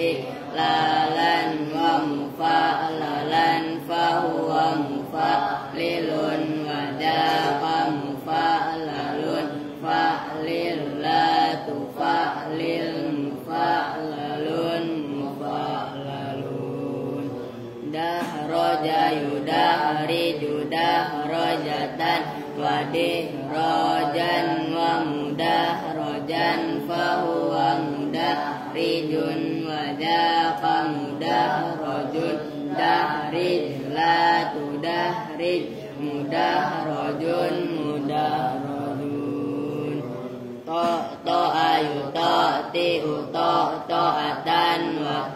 fi'lalan wa mufa'lalan fahuwa mufa'lilun wa daqa mufa'lalun fa'lil la tufa'lil mufa'lalun mufa'lalun dahraja yudahriju dahrajatan wa dihrajan wa mudahrajan fahuwa mudahrijun wa daqa mudahrajun dahrij la tudahrij mudahrajun mudahrajun ayu ta'atan wa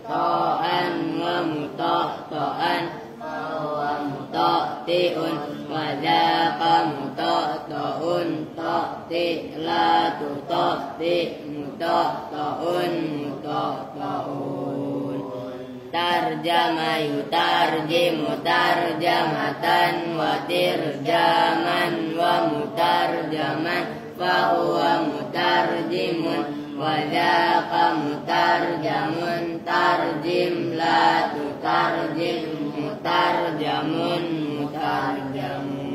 ta'an wa muta'an wa muta'un wa daqa muta'un ta'ti la tuta'ti muta'un muta'un tarjama yutarjimu tarjamatan wa tirjaman wa mutarjaman fahuwa mutarjimun wa daqa mutarjamun tarjim la tutarjim mutarjamun mutarjamun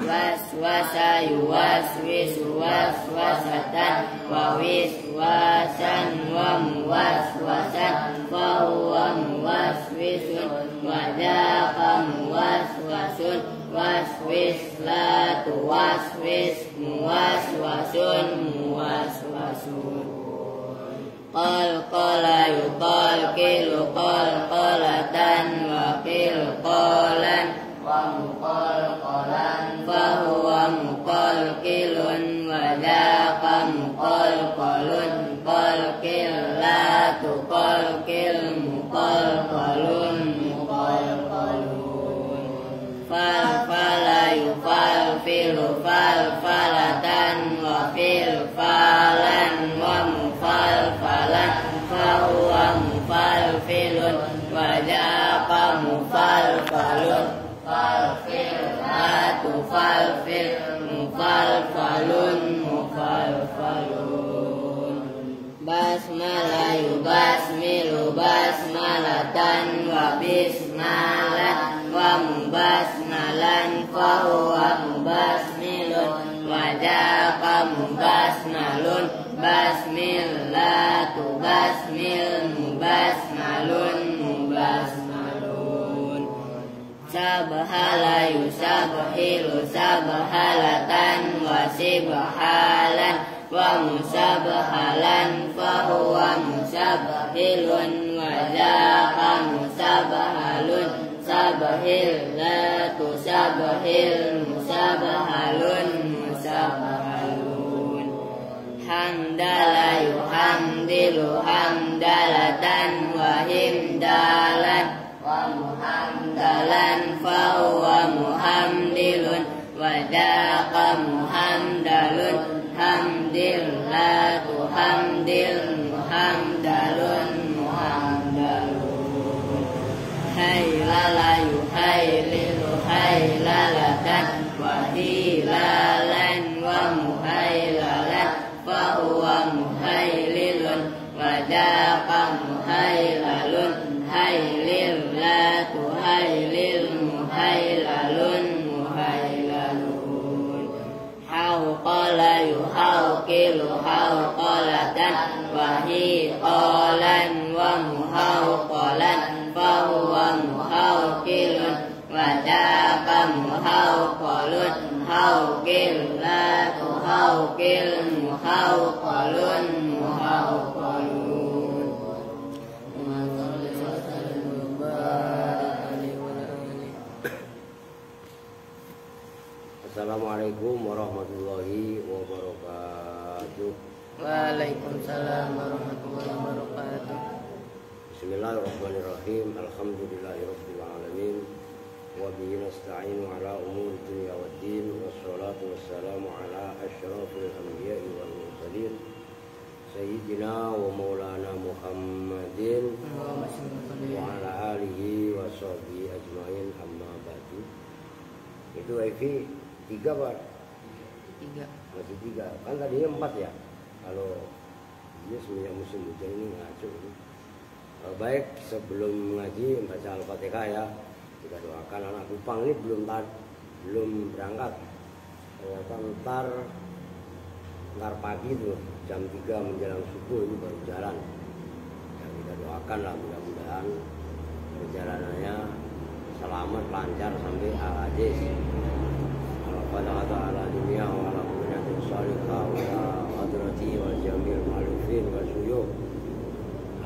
waswasa yuwaswisu waswasatan wa wiswasan wa muwaswasan fahuwa muwaswisun wa daqa muwaswasun waswis la tuwaswis muwaswasun muwaswasun qalqala yuqalqilu qalqalatan wa qilqalan wa muqalqalan fahuwa muqalqilun wa daqa muqalqalun qalqil la tuqalqil muqalqalun muqalqalun falfala yufalfilu falfalatan wa filfalan wa mufalfalan fahuwa mufalfilun wa daqa mufalfalun falfil la tufalfil mufalfalun mufalfalun basmala yubasmilu basmalatan wa bismalan wa mubasmalan fahuwa mubasmilun wa daqa mubasmalun basmillah tubasmil mubasmalun mubasmalun sabhala yusabhilu sabhalatan wa sibhalan wa musabhalan fahuwa musabhilun wa daqa musabhalun sabahil la tusabahil musabhalun musabhalun hamdala yuhamdilu hamdalatan wa himdalan wa muhamdalan fahuwa muhamdilun wa daqa muhamdalun hamdil la tuhamdil muhamdalun muhamdalun haylala yuhaylilu haylalatan wa hilalan wa muhaylalan fahuwa muhaylilun wa daqa muhaylalun haylil la tuhaylil muhaylalun muhaylalun hawqala yuhawqilu hawqalatan wa hiqalan wa muhawqalan fahuwa muhawqilun wa daqa muhawqalun hawqil la tuhawqil muhawqalun muhawqalun Assalamualaikum warahmatullahi wabarakatuh. Waalaikumsalam warahmatullahi wabarakatuh. Bismillahirrahmanirrahim. Alhamdulillahirabbil alamin. Wa bihi nasta'inu ala umuri dunya waddin. Wassalatu wassalamu ala asyrafil anbiya'i wal mursalin. Sayyidina wa maulana Muhammadin wa ala alihi wa sahbihi ajmain amma ba'du. Itu Evi 3 Pak? 3. Masih 3. Kan tadinya 4 ya? Kalau Ini semenjak musim hujan ini ngaco. Baik, sebelum ngaji baca Al-Fatihah ya. Kita doakan anak Kupang ini belum berangkat. Ternyata ntar pagi tuh jam 3 menjelang subuh ini baru jalan. Ya, kita doakan lah mudah-mudahan perjalanannya selamat lancar sampai Al-Aziz. Al-Fatihah ta'ala dunia wa ala kuminatin salihah wa ala hadrati wa jamil ma'alufin wa suyuh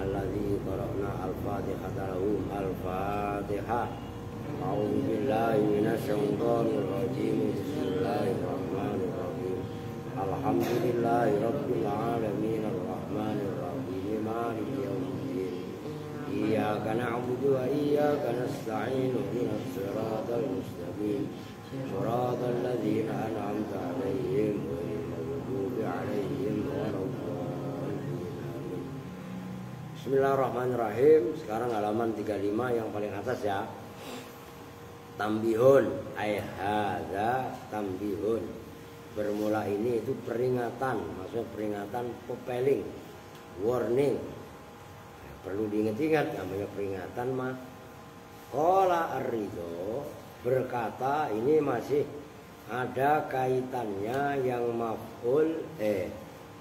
alladhi qara'na al-Fatihah lahum al-Fatihah. A'udzu billahi minasyaitonir rajim. Bismillahirrahmanirrahim. Alhamdulillahi rabbil alamin arrahmanir rahim maliki yaumiddin. Iyyaka na'budu wa iyyaka nasta'in ihdinas siratal mustaqim. Shiratal ladzina an'amta 'alaihim ghairil maghdubi 'alaihim waladdallin. Bismillahirrahmanirrahim. Sekarang halaman 35 yang paling atas ya. Tambihun ay hadza tambihun. Bermula ini itu peringatan, maksudnya peringatan pepeling, warning. Perlu diingat-ingat namanya peringatan mah. Qala ar-ridho berkata, ini masih ada kaitannya yang maf'ul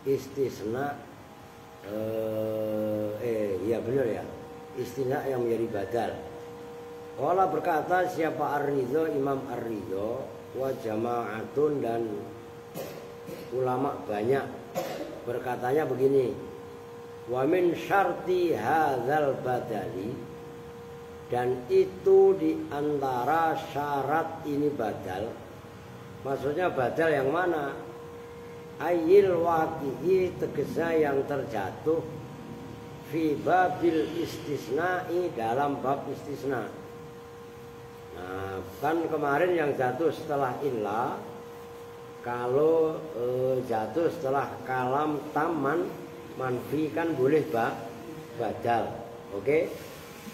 istisna ya benar ya, istisna yang menjadi badal. Qala berkata siapa ar-ridho, Imam ar-ridho wa jama'atun dan ulama banyak berkatanya begini, wa min syarti hadzal badali, dan itu diantara syarat ini badal. Maksudnya badal yang mana? Ayil waqi'i, tegesnya yang terjatuh, fi babil istisna'i, dalam bab istisna. Nah, kan kemarin yang jatuh setelah illa, kalau jatuh setelah kalam taman manfi kan boleh badal. Oke?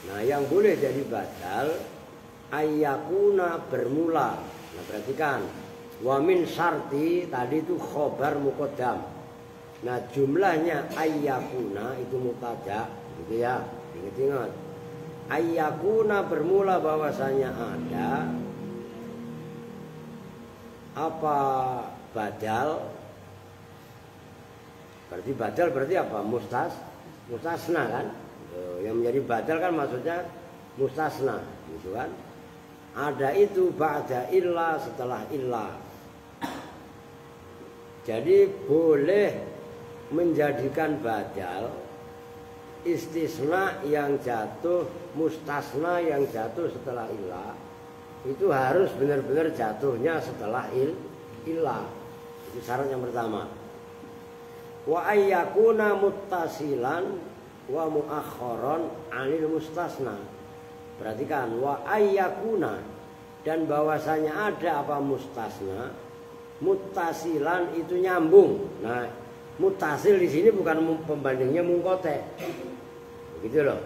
Nah, yang boleh jadi badal ayyakuna bermula. Nah, perhatikan. Wa min syarti tadi itu khobar muqaddam. Nah, jumlahnya ayyakuna itu mubtada, gitu ya. Ingat-ingat. Ayyakuna bermula bahwasanya ada apa badal. Berarti badal berarti apa? Mustasna kan? Yang menjadi badal kan maksudnya mustasna, gitu kan? Ada itu ba'da illa, setelah illa. Jadi boleh menjadikan badal istisna yang jatuh, mustasna yang jatuh setelah illa, itu harus benar-benar jatuhnya setelah illa. Itu syarat yang pertama. Wa ayyakuna muttasilan wa muakharon anil mustasna. Perhatikan, wa ayyakuna, dan bahwasanya ada apa mustasna, muttasilan itu nyambung. Nah, muttasil di sini bukan pembandingnya mungkote. Begitu loh.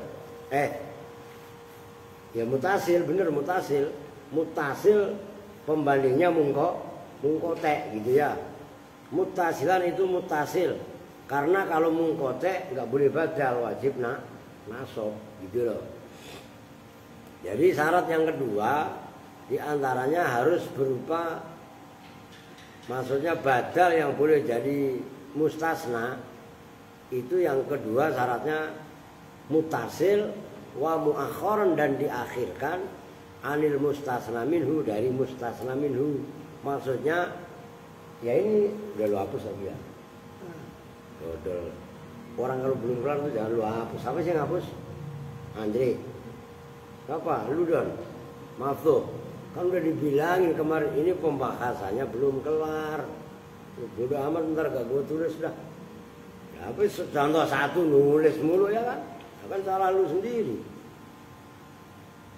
Ya mutasil, bener mutasil. Mutasil pembandingnya mungkote gitu ya. Mutasilan itu mutasil. Karena kalau mungkote nggak boleh badal, wajib nasab gitu loh. Jadi syarat yang kedua diantaranya harus berupa, maksudnya badal yang boleh jadi mustasna. Itu yang kedua syaratnya mutasil wa muakharon, dan diakhirkan anil mustasna minhu, dari mustasna minhu. Maksudnya ya ini udah lo hapus lagi ya. Dodol. Orang kalau belum kelar tuh jangan lo hapus. Siapa sih yang hapus? Andre. Apa? Lu Don. Maaf tuh. Kan udah dibilangin kemarin ini pembahasannya belum kelar. Bodoh amat, ntar gak gue tulis dah. Ya, apa contoh satu nulis mulu ya kan? Kan salah lu sendiri.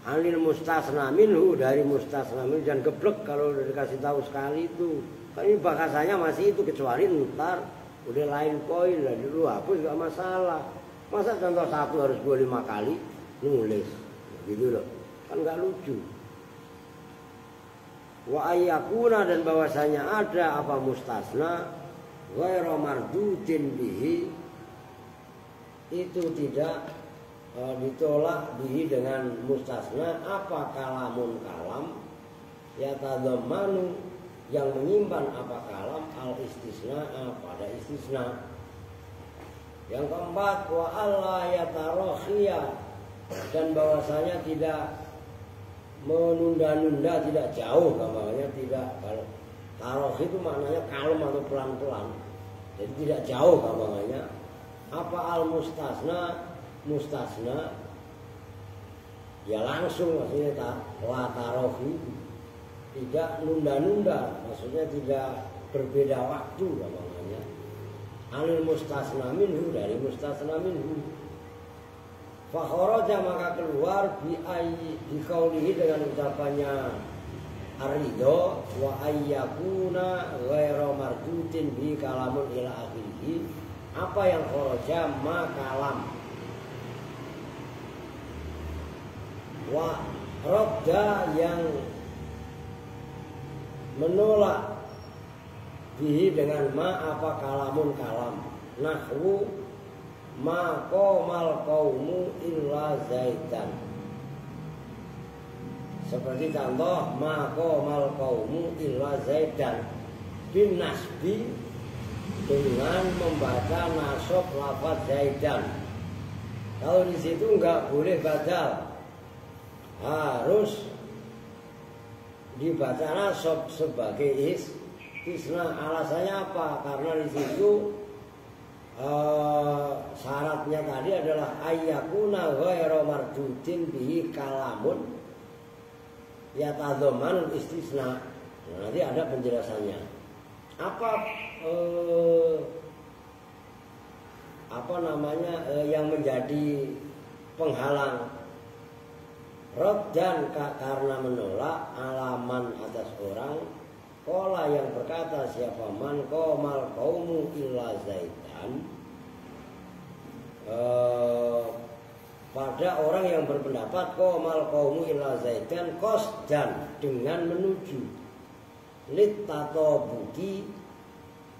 Anil mustasna minhu, dari mustasna minhu, jangan geblek kalau udah dikasih tahu sekali itu. Kan ini bahasanya masih itu, kecuali ntar udah lain poin lah, dulu hapus gak masalah. Masa contoh satu harus gue 5 kali nulis gitu loh, kan gak lucu. Wa ayyakuna, dan bahwasanya ada apa mustasna ghairu mardudin bihi, itu tidak ditolak bihi dengan mustasna apa kalamun kalam yatadhammanu yang menyimpan apa kalam al istisna pada istisna. Yang keempat wa alla yatarakhiya dan bahwasanya tidak menunda-nunda, tidak jauh gambarnya, tidak, kalau tarakhi itu maknanya kalem atau pelan-pelan, jadi tidak jauh gambarnya. Apa al mustasna ya langsung, maksudnya la tarakhi, tidak nunda-nunda, maksudnya tidak berbeda waktu gambarnya. Anil mustasna minhu, dari mustasna minhu. Fa kharaja maka keluar bi qaulihi dengan ucapannya ar-ridha wa ayyakuna ghairu marjutin bi kalamun ila akhirih. Apa yang kharaja ma kalam wa radda yang menolak bihi dengan ma apa kalamun kalam nahwu ma qomal qaumu illa zaidan. Seperti contoh ma qomal qaumu illa zaidan bin nasbi dengan membaca nasab lafaz zaidan. Kalau di situ enggak boleh badal, harus dibaca nasab sebagai istisna. Alasannya apa? Karena di situ syaratnya tadi adalah ayyakuna ghairu marjutin bihi kalamun yatadhammanul istisna. Nah, nanti ada penjelasannya. Apa namanya yang menjadi penghalang raddan karena menolak alaman atas orang qala yang berkata siapa man qomal qaumu illa zaidan, pada orang yang berpendapat qomal qaumu illa zaidan qasdan dengan menuju lit tatabuki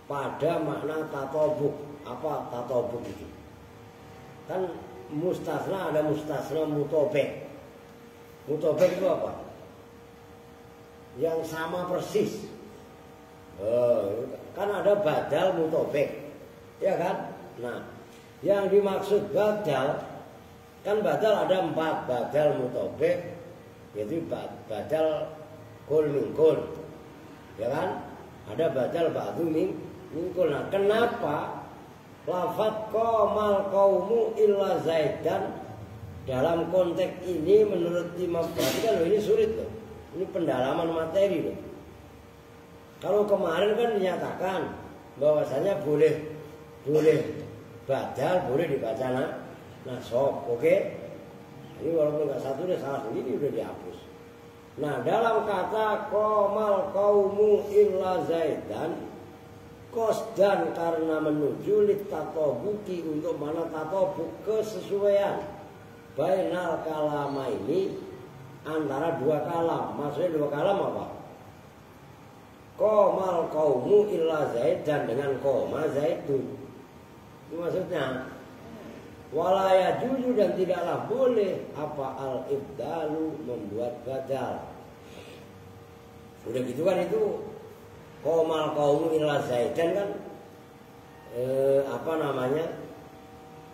pada makna tatabuk. Apa tatabuk itu? Kan mustasna ada mustasna mutobek. Mutobek itu apa? Yang sama persis. Kan ada badal mutobek, ya kan? Nah, yang dimaksud badal, kan badal ada 4, badal mutobek, yaitu badal kul min kul, ya kan? Ada badal ba'du min kul. Nah, kenapa lafadz qomal qaumu illa zaidan dalam konteks ini menurut Imam Ghazali kan ini sulit loh. Ini pendalaman materi loh. Kalau kemarin kan dinyatakan bahwasanya boleh badal, boleh dibaca nasab, oke? Ini walaupun nggak satu deh, salah sendiri udah dihapus. Nah, dalam kata qomal qaumu illa zaidan qasdan karena menuju litatabuki untuk mana tatabuk kesesuaian bainal kalama ini antara dua kalam. Maksudnya dua kalam apa? Qomal qaumu illa zaidan dengan koma zaidun. Itu maksudnya wala yajuzu dan tidaklah boleh apa al-ibdalu membuat badal. Sudah gitu kan itu qomal qaumu illa zaidan kan apa namanya?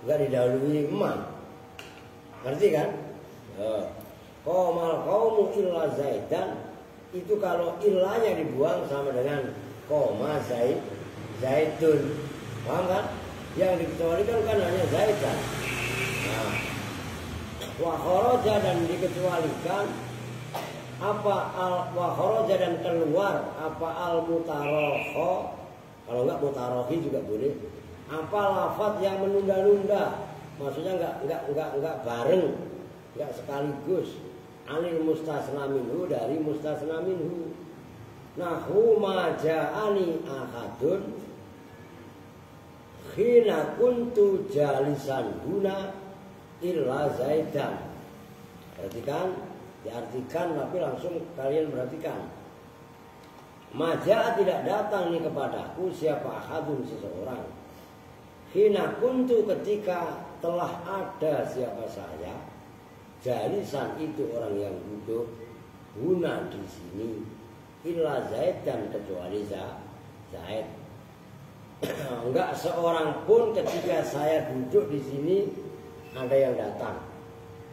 Enggak didahului ma. Ngerti kan? Qomal qaumu illa zaidan itu kalau illanya dibuang sama dengan koma zaidun. Paham kan? Yang dikecualikan kan hanya zaidan. Nah, wa kharaja dan dikecualikan apa wa kharaja dan keluar apa al mutarakha. Kalau enggak mutarakhi juga boleh. Apa lafaz yang menunda-nunda. Maksudnya enggak bareng, enggak sekaligus. Anil mustasna minhu dari mustasna minhu. Nahu ma ja'ani ahadun khina kuntu jalisan huna illa zaidan. Perhatikan, diartikan tapi langsung kalian perhatikan. Maja tidak datang nih kepadaku siapa ahadun seseorang. hina kuntu ketika telah ada siapa saya, jalisan itu orang yang duduk, huna di sini, illa Zaid dan kecuali Zaid. Enggak seorang pun ketika saya duduk di sini ada yang datang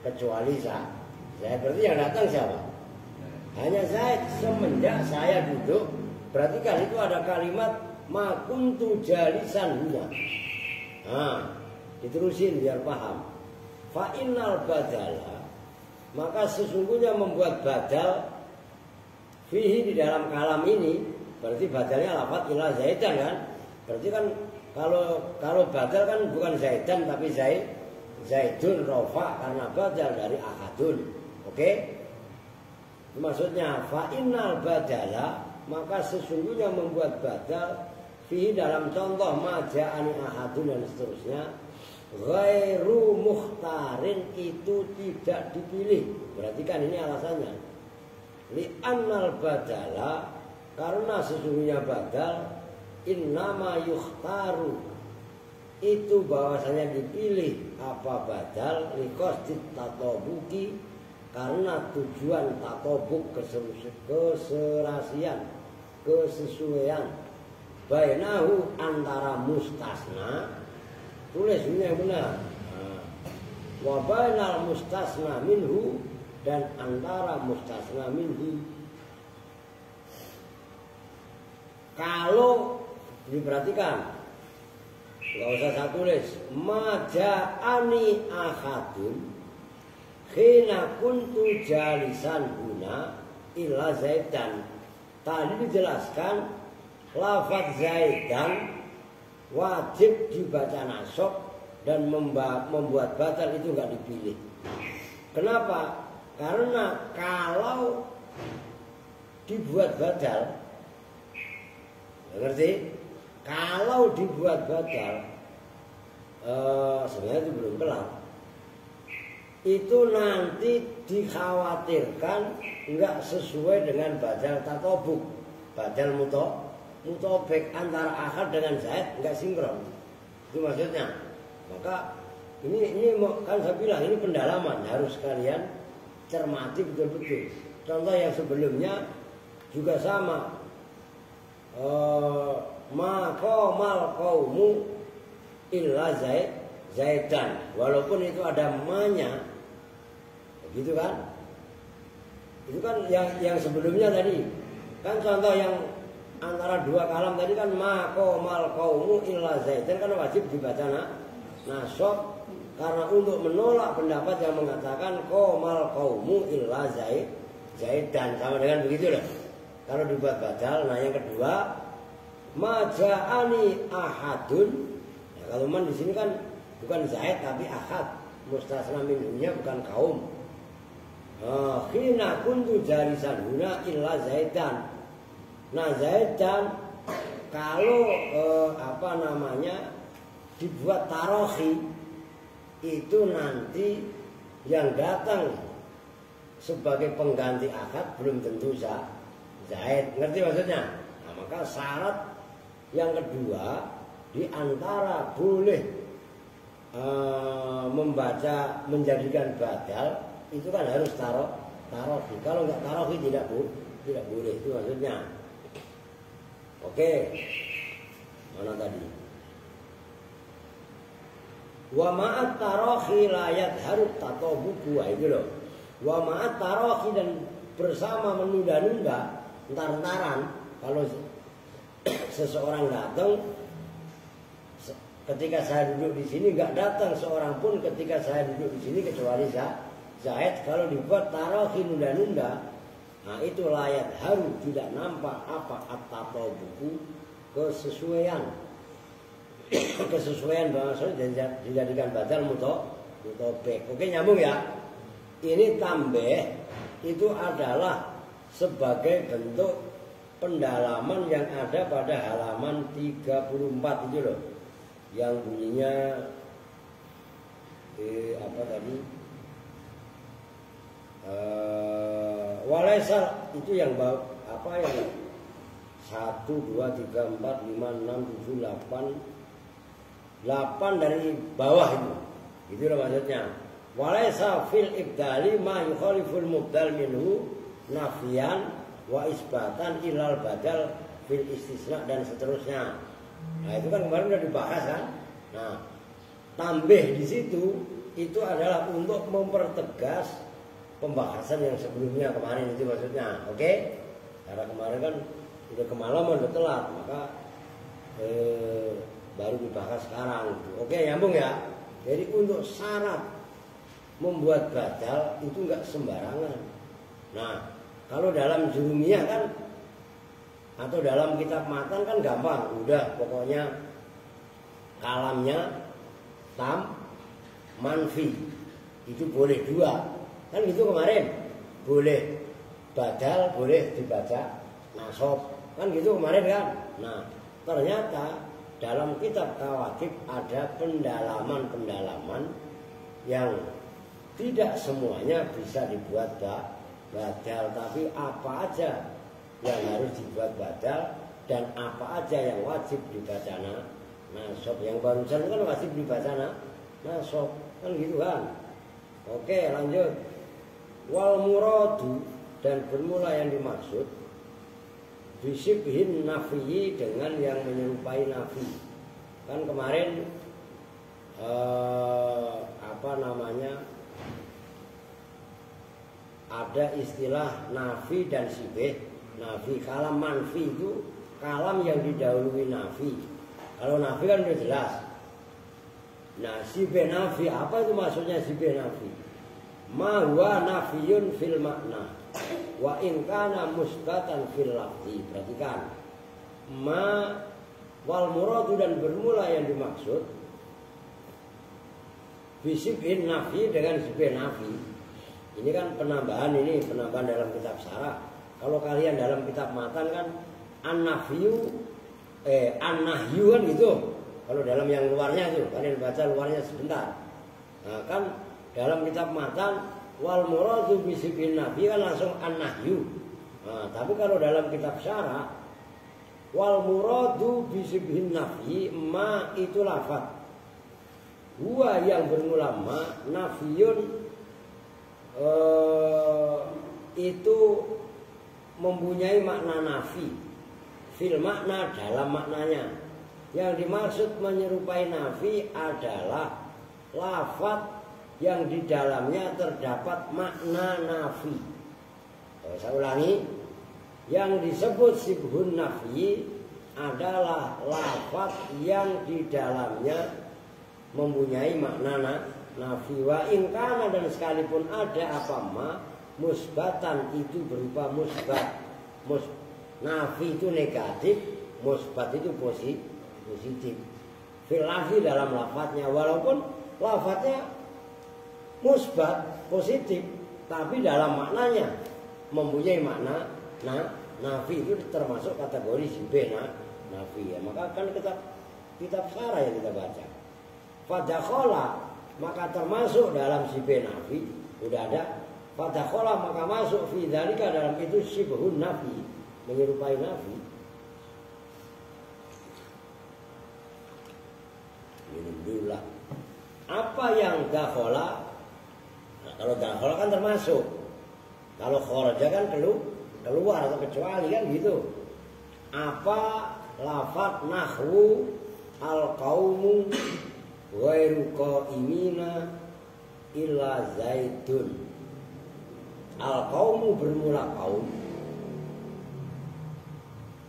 kecuali Zaid. Berarti yang datang siapa? Hanya Zaid. Semenjak saya duduk, berarti kan itu ada kalimat ma kuntu jalisan huna. Nah, diterusin biar paham. Fa innal badala, maka sesungguhnya membuat badal fihi di dalam kalam ini, berarti badalnya lafadz ila Zaidan kan? Berarti kan kalau badal kan bukan Zaidan tapi Zaidun rofa karena badal dari ahadun. Oke? Maksudnya fa innal badala, maka sesungguhnya membuat badal fihi dalam contoh maja'ani ahadun dan seterusnya, ghairu mukhtarin itu tidak dipilih. Berarti kan ini alasannya. Li'annal badala, karena sesungguhnya badal innama yukhtaru, itu bahwasanya dipilih apa badal liqasdit tatobuki, karena tujuan tatobuk keserasian, kesesuaian, bainahu antara mustasna, tulis ini yang benar, wa bainal mustasna minhu, dan antara mustasna minhu. Kalau diperhatikan, nggak usah saya tulis, maja'ani ahadun khina kuntu jalisan huna illa Zaidan. Tadi dijelaskan lafadz Zaidan wajib dibaca nasab dan membuat batal itu nggak dipilih. Kenapa? Karena kalau dibuat batal, ngerti? Kalau dibuat batal, sebenarnya itu belum kelar. Itu nanti dikhawatirkan nggak sesuai dengan badal tatobuk, badal mutobek antara Ahad dengan Zaid nggak sinkron. Itu maksudnya. Maka ini kan saya bilang ini pendalaman, harus kalian cermati betul-betul. Contoh yang sebelumnya juga sama. Maqamal qaumu illa Zaidan, walaupun itu ada manya, gitu kan? Itu kan yang sebelumnya tadi kan contoh yang antara dua kalam tadi kan maqamal qaumu illa Zaidan kan wajib dibaca nasab, karena untuk menolak pendapat yang mengatakan qamal qaumu illa Zaidan, sama dengan begitu loh. Kalau dibuat badal. Nah yang kedua maja'ani ahadun. Nah, kalau man di sini kan bukan Zaid tapi ahad, mustasna minhunya bukan kaum. Khina kuntu jalisan huna illa Zaidan. Nah Zaidan kalau dibuat tarohi itu nanti yang datang sebagai pengganti akad belum tentu Zaid, ngerti maksudnya? Nah, maka syarat yang kedua di antara boleh membaca menjadikan badal itu kan harus tarohi. Kalau nggak tarohi tidak boleh, itu maksudnya. Oke, mana tadi? Wa ma'at tarohi layat harus tatobuku, itu loh. Wa ma'at tarohi, dan bersama menunda-nunda, entar-entaran, kalau seseorang datang, ketika saya duduk di sini nggak datang seorang pun ketika saya duduk di sini kecuali Zaid. Kalau dibuat tarohi nunda-nunda, nah itu layat harus tidak nampak apa at-tatobuku, kesesuaian bahwasanya dijadikan badal mutobek. Oke, nyambung ya. Ini tambah itu adalah sebagai bentuk pendalaman yang ada pada halaman 34 itu loh, yang bunyinya apa tadi? Walaisal itu yang apa yang 1, 2, 3, 4, 5, 6, 7, 8, 8 dari bawah itu. Itulah maksudnya. Walaysa fil ibdali ma yukhaliful mubdal minhu nafian wa isbatan ilal badal fil istisna dan seterusnya. Nah, itu kan kemarin sudah dibahas kan. Nah, tambah di situ itu adalah untuk mempertegas pembahasan yang sebelumnya kemarin itu maksudnya. Oke? Karena kemarin kan udah kemalaman, udah telat, maka baru dibahas sekarang. Oke, nyambung ya. Jadi untuk syarat membuat badal itu enggak sembarangan. Nah, kalau dalam jurumiyah kan atau dalam kitab matan kan gampang, udah pokoknya kalamnya tam manfi itu boleh 2 kan gitu kemarin, boleh badal, boleh dibaca nasab kan gitu kemarin kan. Nah, ternyata dalam kitab Kawakib ada pendalaman-pendalaman yang tidak semuanya bisa dibuat badal, tapi apa aja yang harus dibuat badal dan apa aja yang wajib dibaca nasab. Yang barusan kan wajib dibaca nasab kan gitu kan. Oke, lanjut. Wal muradu dan bermula yang dimaksud bisibhin nafiyi dengan yang menyerupai nafi. Kan kemarin ada istilah nafi dan sibih. Nafi, kalam manfi itu kalam yang didahului nafi. Kalau nafi kan udah jelas. Nah, sibih nafi, apa itu maksudnya sibih nafi? Ma huwa nafiyun fil makna wa in kana musbatan fil lafzi. Perhatikan, ma wal muradu dan bermula yang dimaksud bisibhin nafi dengan sibih nafi. Ini kan penambahan dalam kitab syarah. Kalau kalian dalam kitab matan kan an-nahyu kan gitu. Kalau dalam yang luarnya itu kalian baca luarnya sebentar. Nah, kan dalam kitab matan wal muradu bisibhin nafi kan langsung an-nahyu. Nah, tapi kalau dalam kitab syarah wal muradu bisibhin nafi ma itu lafaz. Huwa yang bermula ma nafiyun itu mempunyai makna nafi fil makna dalam maknanya. Yang dimaksud menyerupai nafi adalah lafaz yang di dalamnya terdapat makna nafi. Saya ulangi, yang disebut sibhun nafi adalah lafaz yang di dalamnya mempunyai makna nafi. Wa in kana dan sekalipun ada apa ma musbatan itu berupa musbat. Nafi itu negatif, musbat itu positif. Fil lafzi dalam lafadznya, walaupun lafadznya musbat positif, tapi dalam maknanya mempunyai makna nafi, itu termasuk kategori sibih nafi ya. Maka kan kitab syarah yang kita baca. Fadakhola maka termasuk dalam sibih nafi, udah ada. Fadakhola maka masuk fi dzalika dalam itu sibhun nafi, menyerupai nafi. Minum dulu lah. Apa yang dakhola? Nah, kalau dakhola kan termasuk. Kalau kharaja kan keluar atau kecuali kan gitu. Apa lafaz nahwu al-qaumu ghairu qaimina illa zaidun. Al-qaumu bermula kaum,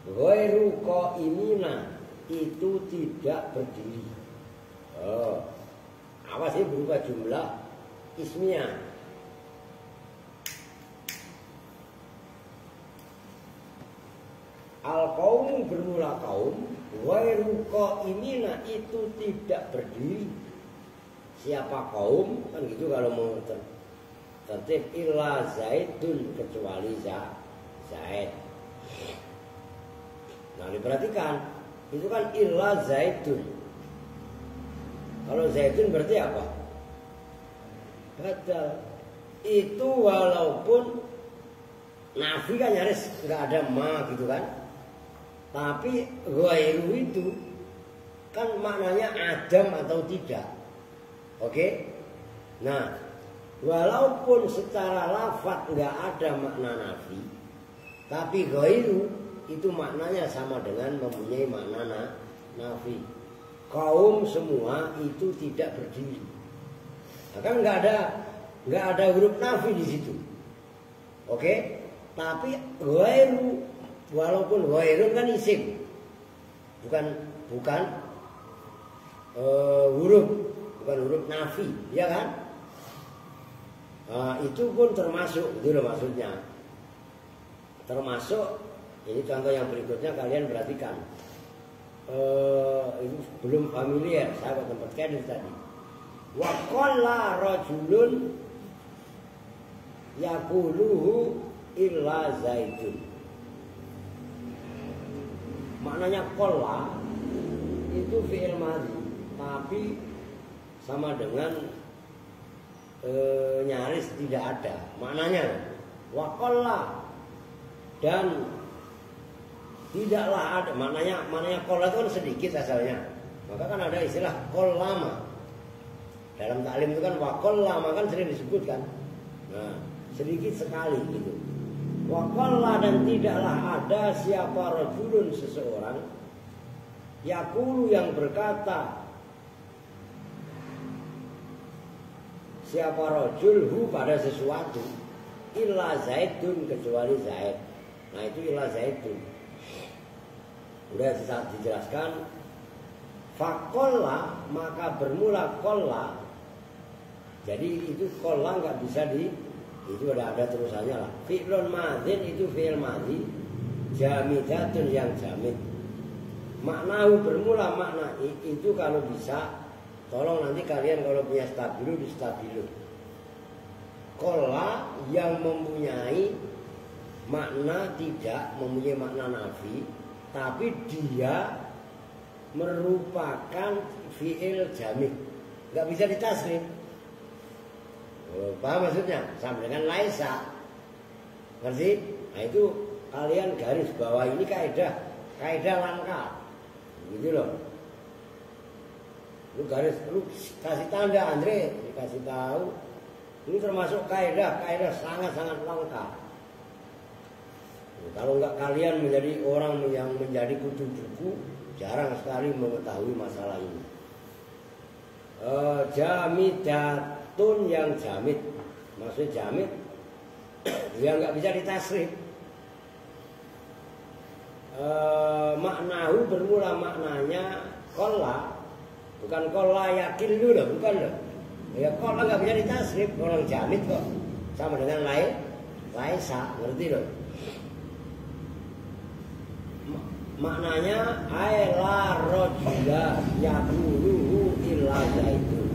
ghairu qaimina itu tidak berdiri. Apa sih berupa jumlah ismiyah? Al-qaumu bermula kaum, ghairu qaimina itu tidak berdiri. Siapa kaum? Kan gitu kalau mau tertib illa zaidun kecuali zaid. Nah, diperhatikan itu kan illa zaidun. Kalau zaidun berarti apa? Badal. Itu walaupun nafi kan nyaris nggak ada ma gitu kan. Tapi ghairu itu kan maknanya adam atau tidak. Oke? Nah, walaupun secara lafaz nggak ada makna nafi, tapi ghairu itu maknanya sama dengan mempunyai makna nafi. Kaum semua itu tidak berdiri. Nah, kan nggak ada huruf nafi di situ. Oke? Tapi ghairu, walaupun ghairu kan isim, bukan huruf nafi, ya kan? Itu pun termasuk, itu loh maksudnya. Termasuk, ini contoh yang berikutnya kalian perhatikan. Itu belum familiar, saya tempatkan itu tadi. Wa qalla rajulun yaquluhu illa zaitun. Maknanya qalla itu fi'il madhi, tapi sama dengan nyaris tidak ada. Maknanya wa qalla, dan tidaklah ada. Maknanya qalla itu kan sedikit asalnya. Maka kan ada istilah qallama. Dalam taklim itu kan wa qallama kan sering disebutkan. Nah, sedikit sekali gitu. Wa qalla, dan tidaklah ada siapa rajulun seseorang yaqulu yang berkata, siapa rajulhu pada sesuatu, illa zaidun, kecuali zaid. Nah itu illa zaidun. Udah dijelaskan. Faqalla, maka bermula qalla. Jadi itu qalla nggak bisa itu ada terusannya lah. Fi'lun madhin itu fi'il madhi, jamidatun yang jamid. Maknahu bermula makna itu kalau bisa, tolong nanti kalian kalau punya stabilu di stabilu. Qalla yang mempunyai makna tidak mempunyai makna nafi, tapi dia merupakan fi'il jamid, nggak bisa ditasrif. Paham maksudnya? Sama dengan laisa. Ngerti? Nah itu kalian garis bawah, ini kaidah langka. Gitu loh. Lu kasih tanda, Andre, dikasih tahu. Ini termasuk kaidah sangat-sangat langka. Kalau nggak kalian menjadi orang yang menjadi kutu buku, jarang sekali mengetahui masalah ini. Jamidatun yang jamid, maksudnya jamid yang nggak bisa ditasrif. Maknahu bermula maknanya qalla, bukan qalla yakin dulu, bukan loh. Ya qalla nggak bisa ditasrif, orang jamid kok, sama dengan laisa, ngerti loh. Maknanya la rajula yaquluhu illa zaitun.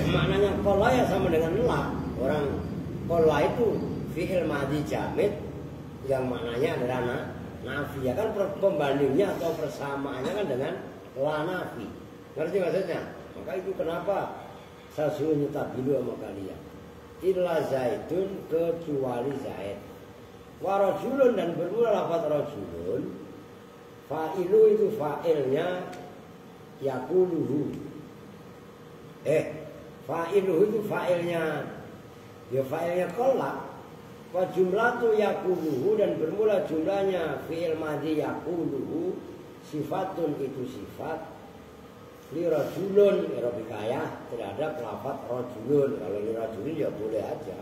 Maknanya qalla ya sama dengan la. Orang qalla itu fi'il madhi jamid yang maknanya adalah nafi. Ya kan pembandingnya atau persamaannya kan dengan la nafi. Ngerti maksudnya? Maka itu kenapa saya suruh nyetabilu sama kalian. Illa zaitun, kecuali zaid. Wa rajulun, dan bermula lafaz rajulun. Fa'ilu itu fa'ilnya yaquluhu. Fa'iluhu itu fa'ilnya, ya fa'ilnya qalla. Wa jumlatu yaquluhu, dan bermula jumlahnya fi'il madhi yaquluhu. Sifatun itu sifat. Li rajulun, robikayah terhadap lafaz rajulun. Kalau li rajulun ya boleh aja.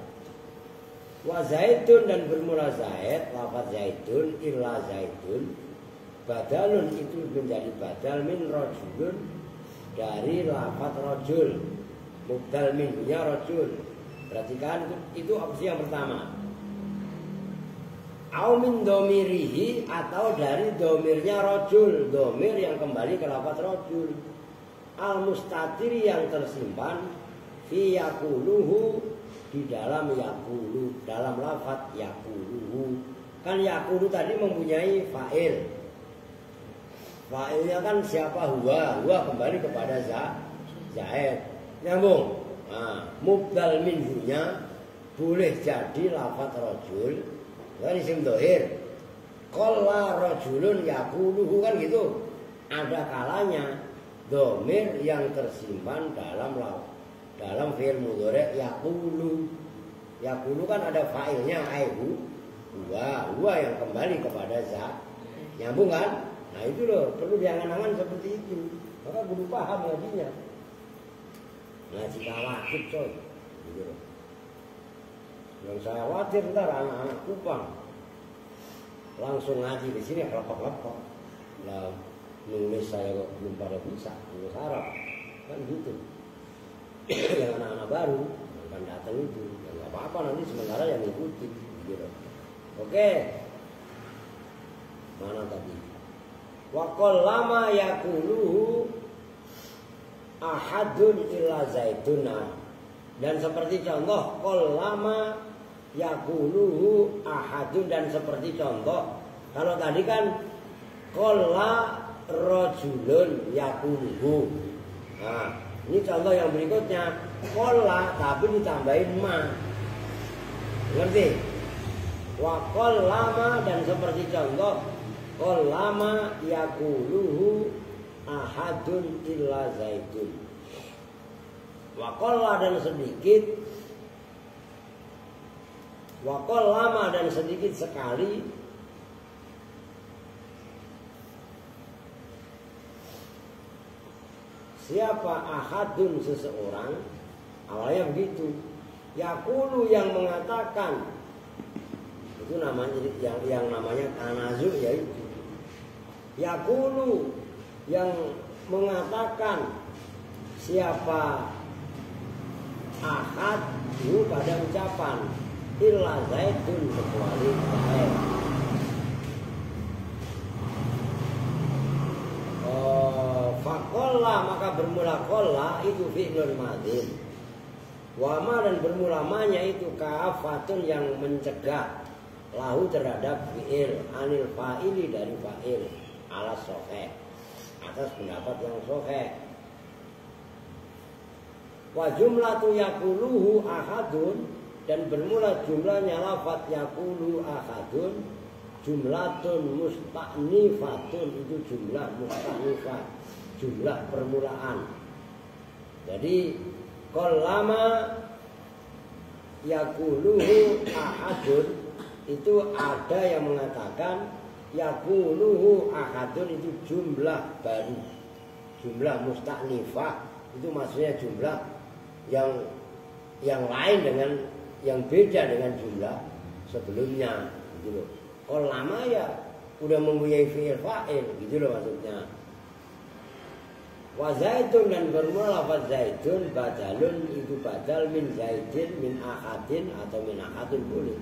Wa zaitun, dan bermula zaid, lafaz zaitun, illa zaitun. Badalun itu menjadi badal min rajulun, dari lafaz rajul. Mubdal minhunya rajul. Perhatikan itu opsi yang pertama. Au min domirihi, atau dari domirnya rajul, domir yang kembali ke lafaz rajul. Al mustatiri, yang tersimpan fi yaquluhu, di dalam yaqulu, dalam lafaz yaquluhu. Kan yaqulu tadi mempunyai fa'il. Fa'ilnya kan siapa? Huwa kembali kepada zaid. Nyambung. Nah, mubdal minhunya boleh jadi lafaz rajul, kan isim dhahir. Qalla rajulun yaquluhu, kan gitu. Ada kalanya Domir yang tersimpan dalam fi'il mudhari' yaqulu. Yaqulu kan ada fa'ilnya aihu, huwa yang kembali kepada za. Nyambung kan? Nah itu loh, perlu diangan-angan seperti itu. Maka kudu paham ngajinya. Ngaji khawatir coy. Gitu loh. Yang saya khawatir ntar anak-anak Kupang langsung ngaji di sini lepok-lepok. Lah nulis saya kok belum pada bisa, nulis Arab kan gitu. Yang anak-anak baru akan datang itu, ya nggak apa-apa nanti sementara yang ngikutin. Gitu. Oke, mana tadi? Wakol lama yakuluhu ahadun illa zaituna. Dan seperti contoh kol lama yakuluhu ahadun, dan seperti contoh kalau tadi kan kola rojulun yakuluhu. Nah ini contoh yang berikutnya kola tapi ditambahin ma. Ngerti? Wakol lama, dan seperti contoh kol lama yakuluhu ahadun illa zaitun. Wakola dan sedikit, wakol lama dan sedikit sekali, siapa ahadun seseorang, awalnya begitu, yakulu yang mengatakan, itu namanya yang namanya tanazu, yaitu yakulu yang mengatakan siapa ahad itu pada ucapan illa zaitun, kecuali zaid. Fakolla maka bermula kolla itu fi'lun madin. Wama dan bermula manya itu kaafatun yang mencegah lahu terhadap fi'il anil fa'ili dari fa'il ala sahih, atas pendapat yang sahih. Wa jumlatu yakuluhu ahadun, dan bermula jumlahnya lafaz yakulu ahadun jumlatun musta'nifatun, itu jumlah musta'nifat, jumlah permulaan. Jadi kolama yakuluhu ahadun itu ada yang mengatakan yakuluhu ahadun itu jumlah baru, jumlah musta'nifah, itu maksudnya jumlah yang lain dengan yang beda dengan jumlah sebelumnya, gitu loh. Kalau lama ya udah mempunyai fi'il fa'il, gitu loh maksudnya. Wa zaitun, dan bermula lafaz zaitun badalun, itu badal min zaitin min ahadin atau min ahadin boleh.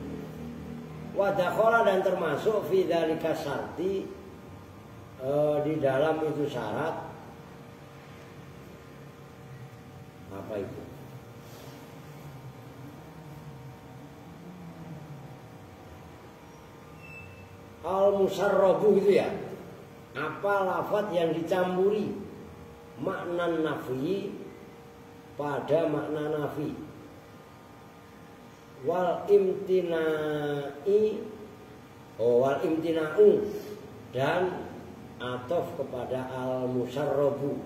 Wa dakhala, dan termasuk fi dzalika syarti di dalam itu syarat apa itu? Al-musarrabu itu ya, apa lafaz yang dicampuri makna nafi pada makna nafi, wal imtina'u dan atof kepada al-musarrabu,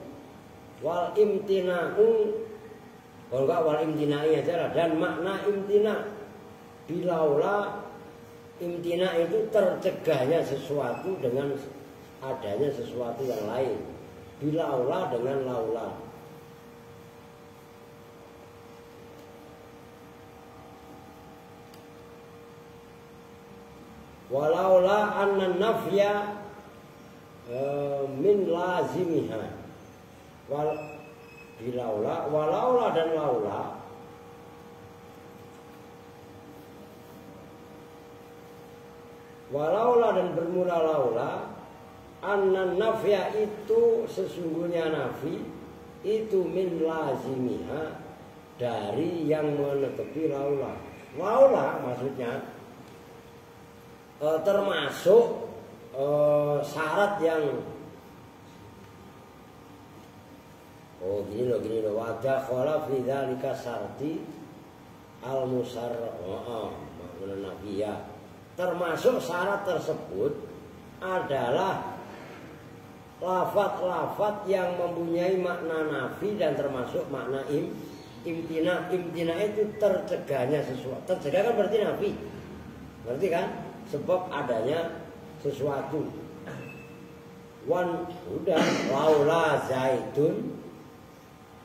wal imtina'u, kalau enggak wal imtina'i aja lah, dan makna imtina bilaula. Imtina itu tercegahnya sesuatu dengan adanya sesuatu yang lain. Bilaula dengan laula. Walaula anna nafya min lazimiha. Bilaula, walaula dan laula. Walaula dan bermula laula, anna nafya itu sesungguhnya nafi itu min lazimiha, dari yang menetepi laula. Laula maksudnya termasuk syarat yang gini loh wajah khala fi dzalika syarti al musarra makna nafiyah. Termasuk syarat tersebut adalah lafat-lafat yang mempunyai makna nafi dan termasuk makna imtina. Imtina itu tercegahnya sesuatu. Tercegah kan berarti nafi. Berarti kan sebab adanya sesuatu. Udah laula zaidun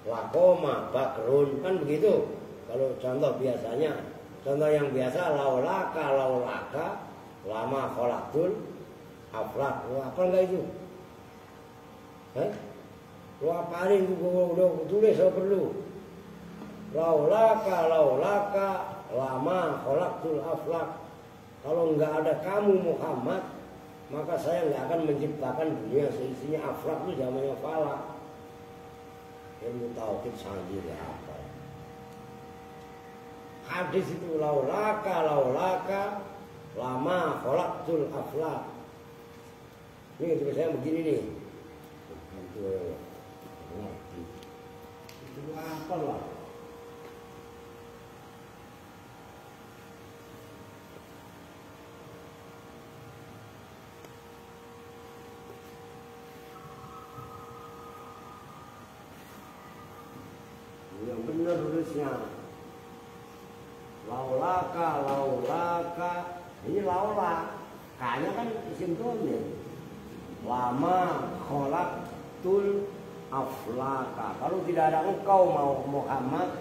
lakoma bakrun, kan begitu. Kalau contoh biasanya, contoh yang biasa laulaka lama kholaktul aflak. Apa enggak itu? Lu apalin itu udah tulis apa perlu? Laulaka lama kholaktul aflak. Kalau enggak ada kamu Muhammad, maka saya enggak akan menciptakan dunia seisinya. Aflak itu zamannya falak. Ilmu tauhid sangat apa? Hadis itu laulaka lama kholaktul aflak. Ini tulisannya begini nih. Itu apa lah? Yang benar tulisnya laulaka ini laula, kayaknya kan isim dhamir. Lama kholaktul aflaka. Kalau tidak ada engkau mau Muhammad,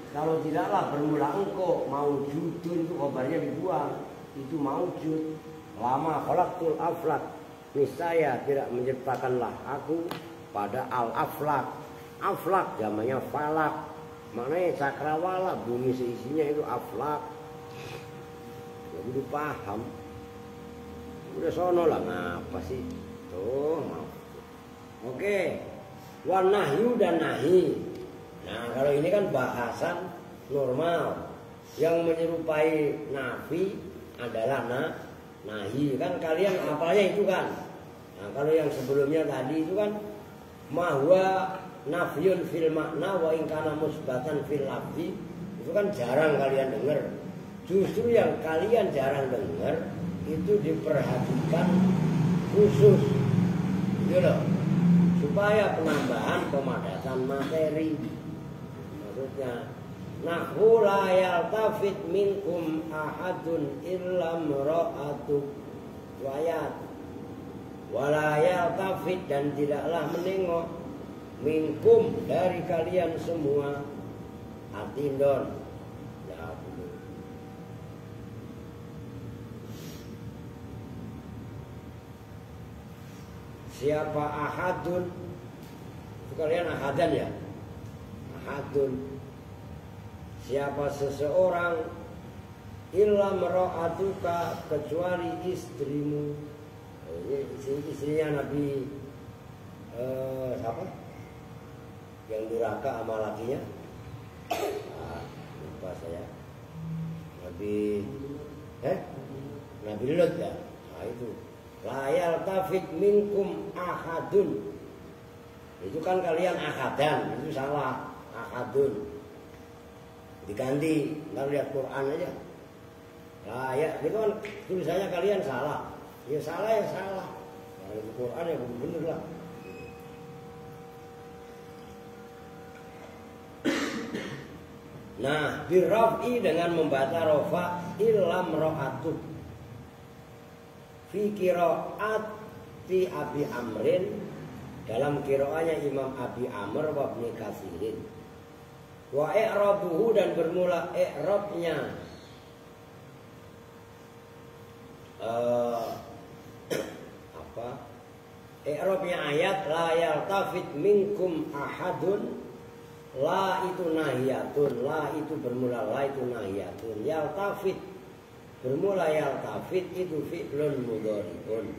kalau tidaklah bermula engkau maujudun, itu kabarnya dibuang, itu maujud. Lama kholaktul aflak, niscaya tidak menciptakanlah aku pada al aflak. Aflak zamannya falak, maknanya cakrawala, bumi seisinya itu aflak. Ya udah paham. Udah sono lah, ngapa sih? Tuh, mau. Oke. Wan nahyu dan nahi. Nah, kalau ini kan bahasan normal. Yang menyerupai nafi adalah nahi. Kan kalian apalnya itu kan. Nah, kalau yang sebelumnya tadi itu kan mahwa nafyun fil makna wa in kana musbatan fil lafzi, itu kan jarang kalian dengar. Justru yang kalian jarang dengar itu diperhatikan khusus, gitu loh, supaya penambahan pemadatan materi. Maksudnya nahwu la yaltafit minkum ahadun illa mra'atu wayat wala yaltafit, dan tidaklah menengok minkum dari kalian semua atindon ya betul. Siapa ahadun itu kalian ahadan ya, ahadun siapa seseorang illa mar'atuka kecuali istrimu. Ini istrinya Nabi siapa? Yang durhaka sama lakinya, lupa saya. Nabi Lut ya. Nah itu la yaltafit minkum ahadun, itu kan kalian ahadan, itu salah, ahadun diganti. Ntar lihat Quran aja. Nah ya itu kan tulisannya kalian salah. Ya salah ya salah. Nah, itu Quran ya bener lah. Nah, birraf'i dengan membaca rofa illam ro'atu fi qira'at fi Abi Amrin, dalam qira'ahnya Imam Abi Amr wa Ibnu Katsirin. Wa i'rabuhu, dan bermula i'rabnya i'rabnya ayat la yaltafit minkum ahadun. La itu nahiyatun, la itu bermula la itu nahiyatun. Yaltafit bermula yaltafit itu fi'lun mudhari'un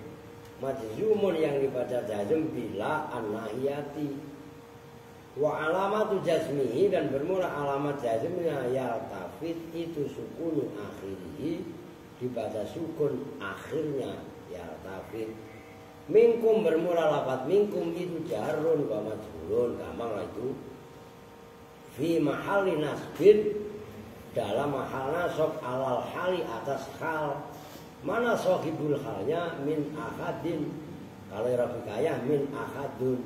majzumun yang dibaca jazm bila an-nahiyati. Wa alamatu jazmihi, dan bermula alamat jazmnya yaltafit itu sukunu akhirihi, dibaca sukun akhirnya yaltafit. Minkum bermula lafaz minkum itu jarun wa majrurun, gampang lah itu. Fi mahalli nasbin, dalam mahal nasab, alal hali atas hal. Mana sahibul halnya min ahadin, Kalau i'rab hikayah min ahadun,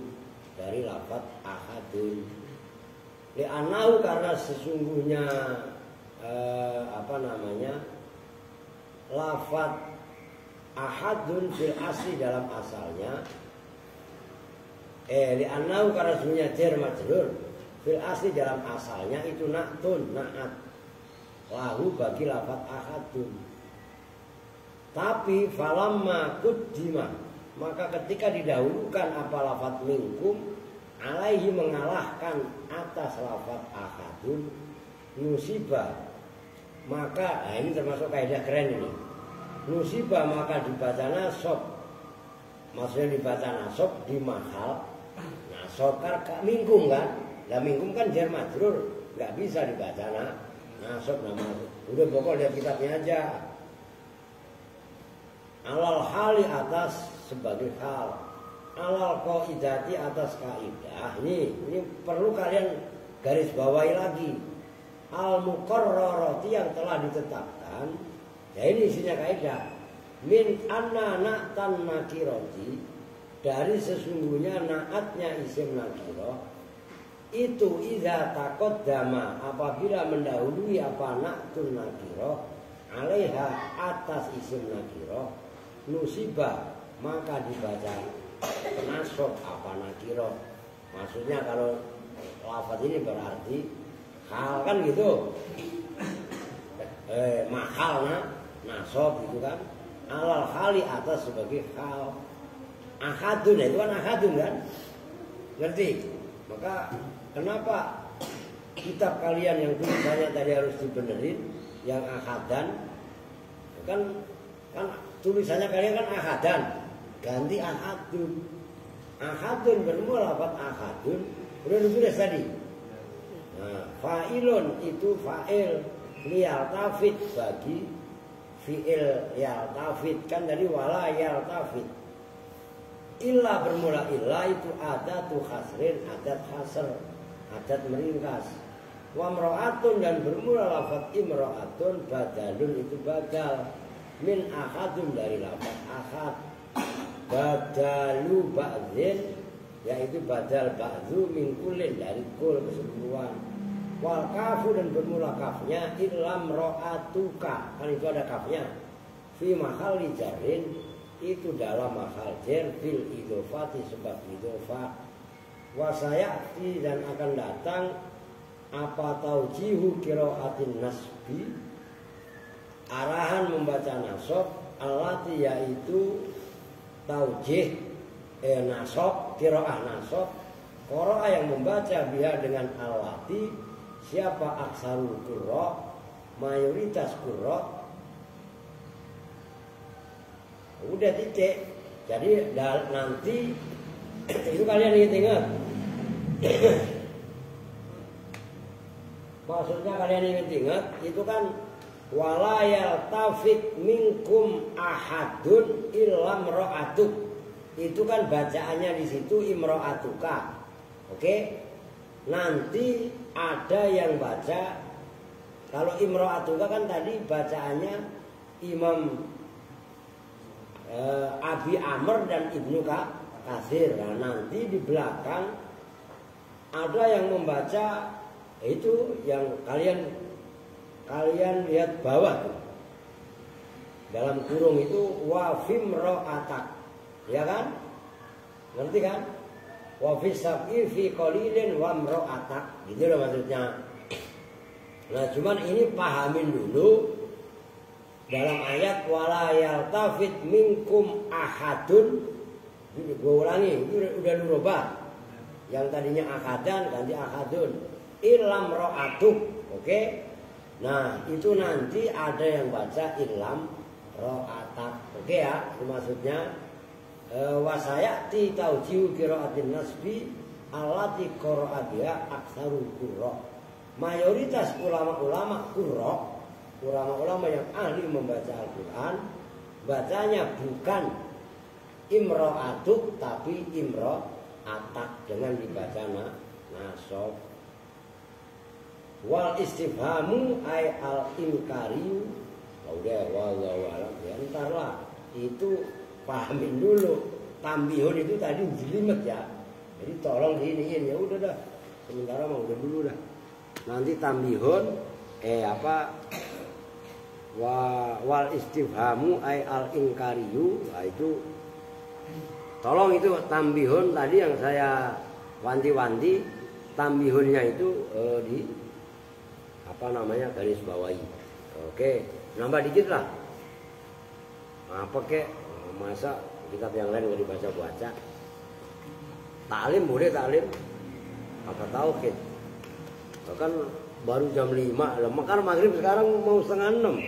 dari lafaz ahadun. Li'annahu, karena sesungguhnya lafaz ahadun fil asli, dalam asalnya li'annahu, karena sesungguhnya jar majrur fil asli, dalam asalnya itu na'tun, na'at lahu, bagi lafaz ahadun. Tapi falamma kuddima, maka ketika didahulukan apa lafaz minkum, alaihi, mengalahkan atas lafaz ahadun, nusiba, maka ini termasuk kaidah keren ini. Nusiba, maka dibaca nasab, maksudnya dibaca nasab di mahal nasab karena minkum kan. Lah minkum kan jar majrur, nggak bisa dibaca nasab nama. Udah pokok lihat kitabnya aja. Alal hali, atas sebagai hal. Alal qaidati, atas kaidah. Ini perlu kalian garis bawahi lagi. Al muqarrarati, yang telah ditetapkan. Ya ini isinya kaidah. Min anna na'tan nakirati, dari sesungguhnya naatnya isim nakirah itu idza taqaddama, apabila mendahului apa na'tun nakirah alaiha, atas isim nakirah, nusiba, maka dibaca nasab apa nakirah. Maksudnya kalau lafaz ini berarti hal kan gitu, mahal nasab gitu kan, alal hali, atas sebagai hal. Ahadun, itu kan ahadun kan, ngerti? Maka kenapa kitab kalian yang tulisannya tadi harus dibenerin yang ahadan, kan tulisannya kalian kan ahadan, ganti ahadun. Ahadun bermula lafaz ahadun, udah ditulis tadi. Nah, fa'ilun itu fa'il, liyaltafit, bagi fi'il yaltafit, kan dari wala yaltafit. Illa bermula illa itu adatu khasrin, adat khasr, adat meringkas. Wa mra'atun, dan bermula lafaz imra'atun, badalun itu badal, min ahadun, dari lafaz ahad. Badalu ba'dzin, yaitu badal ba'dzu min kullin, dari kul keseluruhan. Wal kafu, dan bermula kafnya illam ra'atuka, kan itu ada kafnya. Fi mahalli jarrin, itu dalam mahal jar, bil idhofati, sebab idhofah. Wasayati, dan akan datang apa taujihu qiraatin nasbi, arahan membaca nasab, allati, yaitu taujih nasab, qiraah nasab, qiraah yang membaca biha dengan allati, siapa aksarul qurra, mayoritas qurra. Udah titik. Jadi nanti itu kalian ingat-ingat. Maksudnya kalian ingat-ingat itu kan wala yaltafit minkum ahadun illam ra'atuk. Itu kan bacaannya di situ imra'atuka. Oke? Nanti ada yang baca, kalau imra'atuka kan tadi bacaannya Imam Abi Amr dan Ibnu Katsir. Nah, nanti di belakang ada yang membaca itu yang kalian lihat bawah tuh. Dalam kurung itu wa fimra'atak. Ya kan? Ngerti kan? Wa fi sab'i fi qalilin wa mra'atak. Gitu loh maksudnya. Nah, cuman ini pahamin dulu. Dalam ayat wala yaltafit minkum ahadun, gue ulangi, itu udah nurubah. Yang tadinya ahadan ganti ahadun, illam ra'atuk. Oke? Nah, itu nanti ada yang baca illam ra'atak. Oke ya, itu maksudnya wasayati taujihu qiraatin nasbi allati qara'a biha aktsarul qurra. Mayoritas ulama-ulama qurra, ulama-ulama yang ahli membaca Al-Quran, bacanya bukan imra'atuk tapi imra'atak, dengan dibaca nasab. Wal istifhamu ay al-inkari. Udah wallahu a'lam, ya entarlah itu pahamin dulu. tambihun itu tadi jelimet ya. Jadi tolong diiniin ya udah dah. Sementara mau udah dulu dah. Nanti tambihun wal istifhamu ay al inkariyu. Nah, itu tolong itu tambihun tadi yang saya wanti-wanti, tambihunnya itu di garis bawahi. Oke, nambah dikit lah. Apa kek? Masa kitab yang lain nggak dibaca-baca? Taklim boleh taklim. Apa tauhid? Bahkan baru jam 5, makan maghrib sekarang mau 5:30.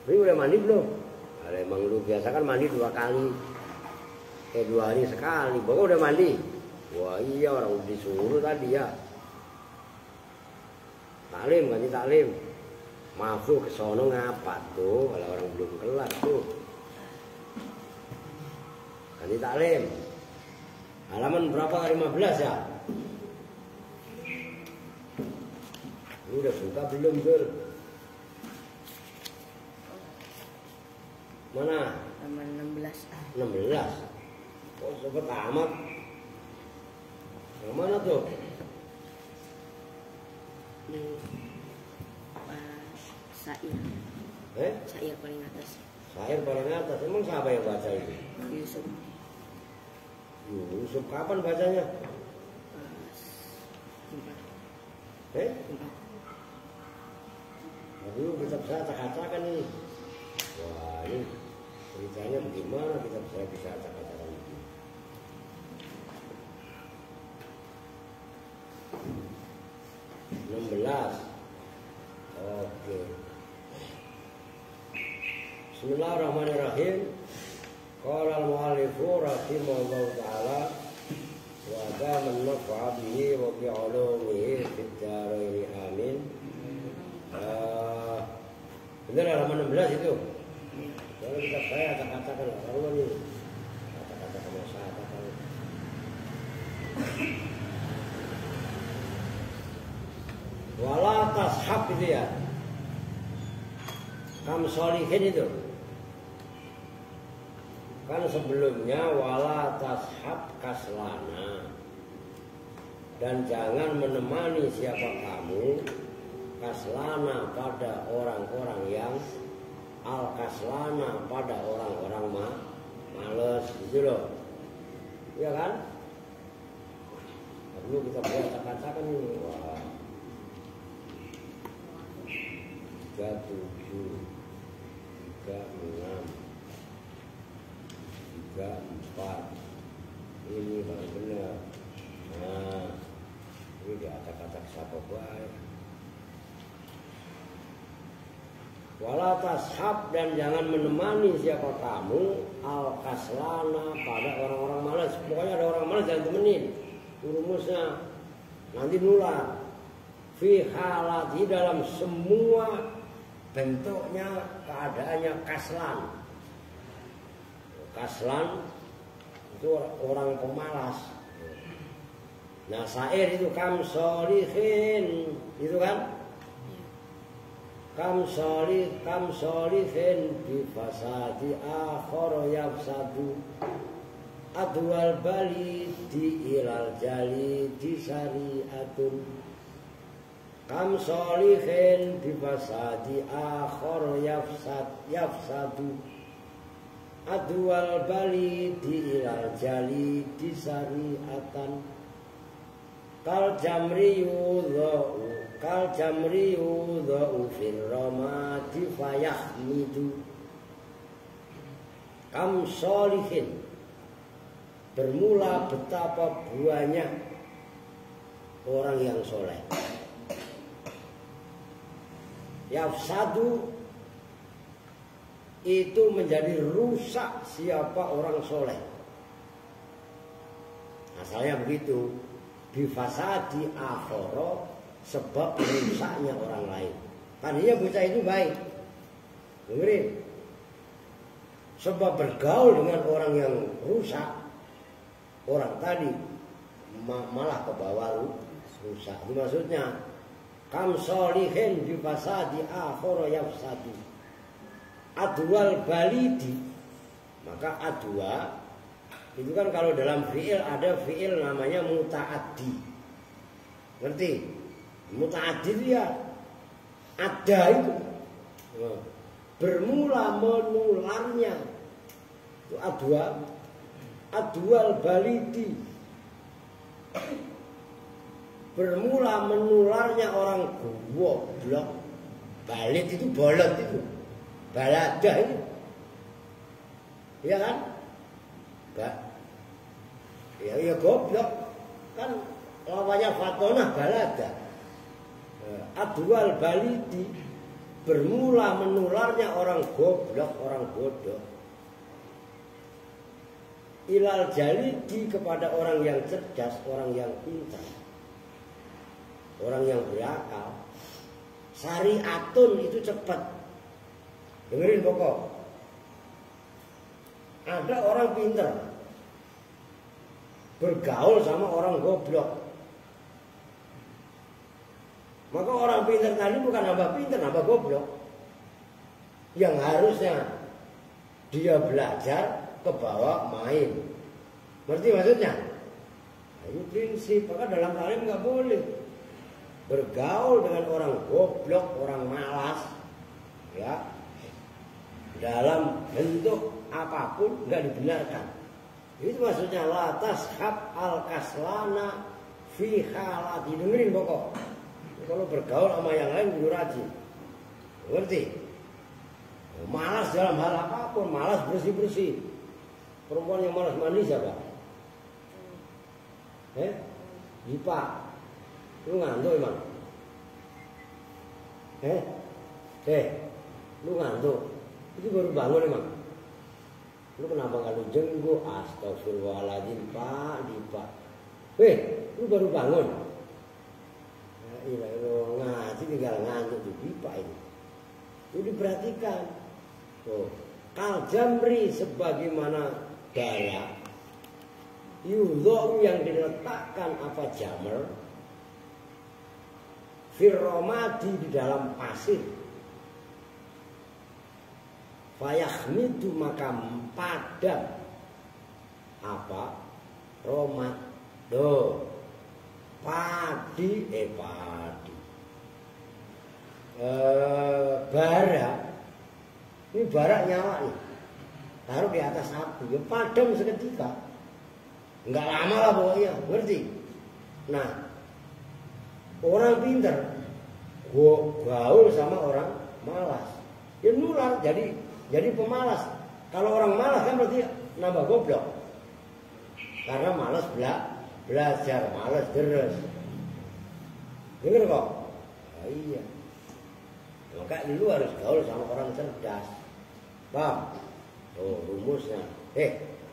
Ini udah mandi belum? Ada emang lu biasa kan mandi 2 kali. 2 hari sekali. Bapak udah mandi? Wah iya, orang disuruh tadi ya. Taklim, ganti taklim. Masuk ke sono ngapa tuh? Kalau orang belum kelar tuh. Ganti taklim. Halaman berapa? 15 ya? Ini udah suka belum, Zul? Mana? Halaman 16. 16. Kok cepet amat? Yang mana tuh? Di Sa'ir. Sa'ir paling atas. Sa'ir paling atas. Emang siapa yang baca itu? Yusuf. Yusuf kapan bacanya? 4. Aduh, kitab saya acak-acakan ini. Wah, ini ceritanya bagaimana kitab saya bisa acak-acakan ini? Oke. Bismillahirrahmanirrahim. Qala al-mu'allifu rahimahullahu ta'ala wa dama an-naf'a bihi wa bi 'ulumihi fid dharain amin. Benar halaman 16 itu. Kalau kita saya katakan karuan ini. Kata-kata sama saya katakan. Wala tashab itu ya. Kam sholihin itu. Kan sebelumnya wala tashab kaslana. Dan jangan menemani siapa kamu kaslana pada orang-orang yang al-kaslana pada orang-orang males gitu loh. Iya kan? Dulu kita buat katakan ini. Wah. 37 36 34 ini baru benar. Nah, ini diacak-acak siapa baik. Wala tashab dan jangan menemani siapa kamu al-kaslana pada orang-orang malas. Pokoknya ada orang malas jangan temenin. Rumusnya nanti nular. Fi halati dalam semua bentuknya keadaannya kaslan. Kaslan itu orang pemalas. Nah, syair itu kam sholihin itu kan? Kam sholihin bi fasadi akhara yafsadu adwal bali di ilal jali di syariatun. Kam sholihin bi fasadi akhara yafsadu adwal bali di ilal jali di syariatan. Kal jamri yudha'u fil ramadi fayahmidu. Kam sholihin bermula betapa banyak orang yang soleh. Yafsadu itu menjadi rusak siapa orang soleh. Asalnya begitu. Bifasadi akhara sebab rusaknya orang lain. Tadinya bocah itu baik. Dengerin. Sebab bergaul dengan orang yang rusak, orang tadi malah ke bawah rusak. Itu maksudnya kam sholihin bifasadi akhara yafsadu. Adwal balidi. Maka adwa Itu kan kalau dalam fi'il ada fi'il namanya muta'addi. Ngerti? Muta'addi itu ya ada itu. Bermula menularnya. Itu adwal balidi. Bermula menularnya orang goblok. Balid itu bolot itu. Baladah itu. Iya kan? Ya goblok kan lawannya fatonah balada. Adwal balidi bermula menularnya orang goblok, orang bodoh. Ilal jalidi kepada orang yang cerdas, orang yang pintar, orang yang berakal. Syariatun itu cepat. Dengerin pokok. Ada orang pintar bergaul sama orang goblok. Maka orang pintar tadi bukan nambah pintar, nambah goblok. Yang harusnya dia belajar ke bawah main. Ngerti maksudnya? Nah, ini prinsip. Maka dalam talim nggak boleh bergaul dengan orang goblok, orang malas, ya. Dalam bentuk apapun nggak dibenarkan. Itu maksudnya la tashab al kaslana fi halati. Dengerin pokok. Kalau bergaul sama yang lain kudu rajin. Ngerti? Malas dalam hal apapun, malas bersih-bersih. Perempuan yang malas mandi siapa? Dipa. Lu ngantuk emang? Lu ngantuk? Itu baru bangun emang? Lu kenapa kalau jenggo? Astagfirullahaladzim, Pak, Dipa. Lu baru bangun? Ngaji tinggal ngantuk di Dipa ini. Itu diperhatikan. Kal jamri sebagaimana daya yudhu yang diletakkan apa jamr firromadi di dalam pasir. Fayahmidu maka padam apa romat padi bara. Ini bara nyala nih, taruh di atas api, ya padam seketika, nggak lama lah pokoknya, ngerti? Nah, orang pintar gaul sama orang malas, ya nular jadi pemalas. Kalau orang malas kan berarti nambah goblok, karena malas belajar, malas deres. Dengar kok? Oh, iya. Maka lu harus gaul sama orang cerdas. Paham? Rumusnya.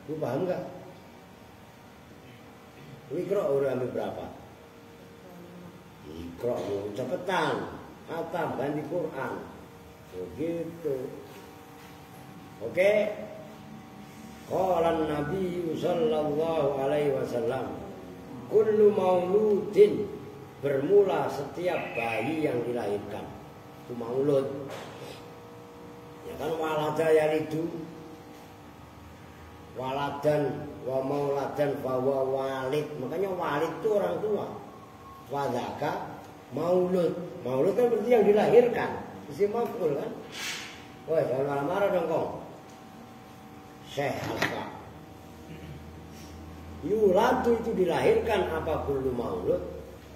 Lu paham gak? Ikro udah ambil berapa? Ikro cepetan. Khatam ganti Quran. Begitu. Oke. Qala Nabi sallallahu alaihi wasallam, kullu mauludin, bermula setiap bayi yang dilahirkan. Itu maulud. Ya kan walada yalidu, waladan wa mauladan bahwa walid. Makanya walid itu orang tua. Wadaka maulud. Maulud kan berarti yang dilahirkan. Isim maf'ul kan. Woi, jangan marah-marah dong kong. Syekh apa? Yuladu itu dilahirkan apa kullu maulud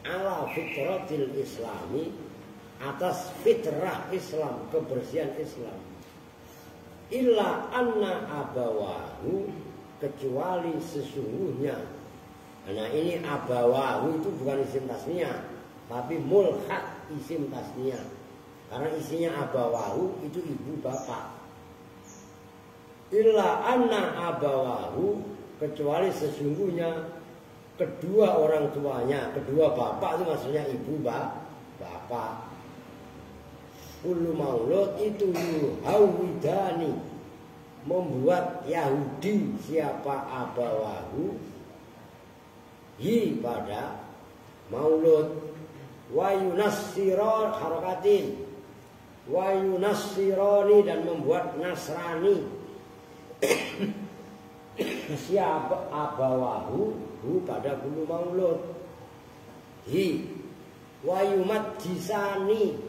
ala fitratil islami, atas fitrah Islam, kebersihan Islam. Illa anna abawahu, kecuali sesungguhnya. Nah ini abawahu itu bukan isim tasniyah, tapi mulhaq isim tasniyah. Karena isinya abawahu itu ibu bapak. Illa anna abawahu, kecuali sesungguhnya kedua orang tuanya, kedua bapak itu maksudnya ibu bapak. Kullu maulud itu yuhawidani, membuat Yahudi siapa abawahu hi pada maulud, wa yunassiron harokatin, wa yunassironi dan membuat Nasrani siapa abawahu pada bulu maulud wayumat jisani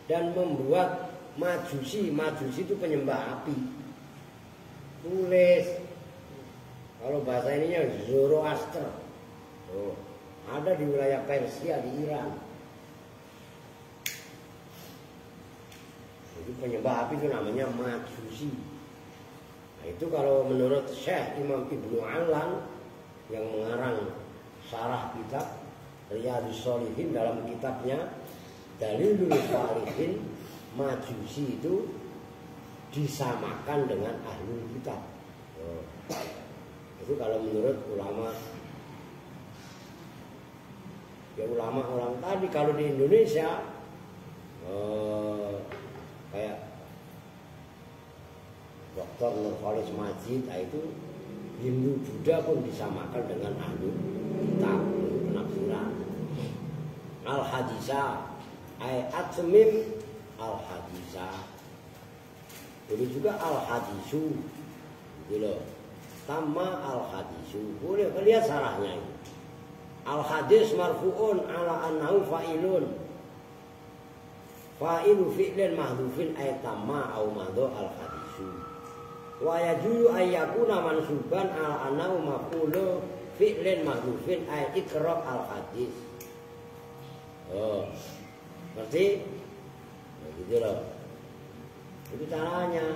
dan membuat majusi itu penyembah api. Tulis kalau bahasa ininya Zoroaster. Ada di wilayah Persia di Iran. Jadi penyembah api itu namanya majusi. Nah, itu kalau menurut Syekh Imam Ibnu Alan yang mengarang syarah kitab Riyadhus Shalihin dalam kitabnya Dalilul Falihin, majusi itu disamakan dengan ahlul kitab. Itu kalau menurut ulama. Ya ulama orang tadi. Kalau di Indonesia kayak Dr. Nurholis Majid, itu Hindu Buddha pun disamakan dengan ahlul kitab. Itu penafsiran. Al-Hadisah Atmim Al-Hadisah. Jadi juga Al-Hadisu gitu loh. Tamma Al-Hadisu. Boleh lihat sarahnya ini. Al-hadis marfu'un ala annahu fa'ilun. Fa'ilu fi'lin mahdhufin ay tamma au madho al-hadisu. Wa yajuzu ayyakuna mansuban ala annahu maf'ulu fi'lin mahdhufin ay ikra al-hadis. Ngerti? Nah, gitu loh. Itu caranya.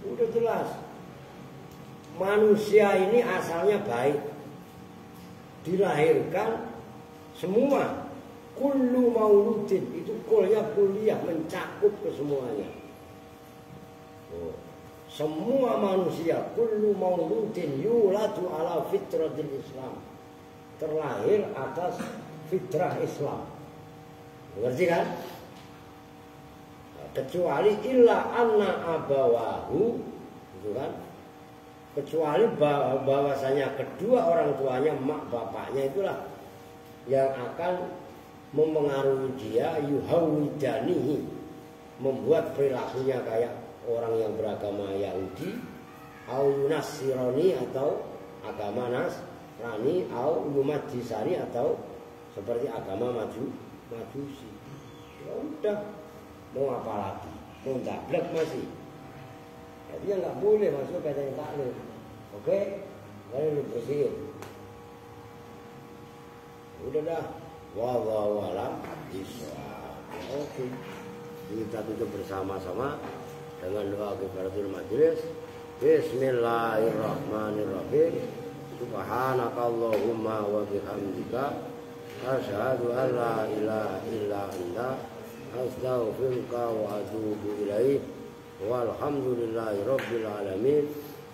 Udah jelas. Manusia ini asalnya baik. Dilahirkan semua. Kullu mauludin, itu kulnya kuliah, mencakup ke semuanya. Semua manusia, kullu mauludin yuladu ala fitratil Islam, terlahir atas fitrah Islam. Ngerti kan? Kecuali illa anna abawahu, gitu kan? Kecuali bahwasanya kedua orang tuanya, mak bapaknya itulah yang akan mempengaruhi dia, yuhawidanihi, membuat perilakunya kayak orang yang beragama Yahudi, au Nasrani atau agama Nasrani, au Majusani atau seperti agama Majusi. Ya udah. Mau apa lagi? Mau dablek masih. Jadi ya nggak boleh masuk kata yang taklid. Oke? Kalian lu bersihin. Udah dah. Wallahu a'lam bishawab. Oke. Kita tutup bersama-sama dengan doa kifaratul majelis. Bismillahirrahmanirrahim. Subhanakallahumma wa bihamdika asyhadu an la ilaha illa anta astaghfiruka wa atubu ilaik. Walhamdulillahi rabbil alamin.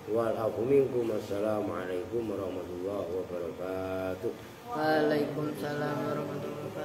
Wal afu minkum. Assalamualaikum warahmatullahi wabarakatuh. Waalaikumsalam warahmatullahi wabarakatuh.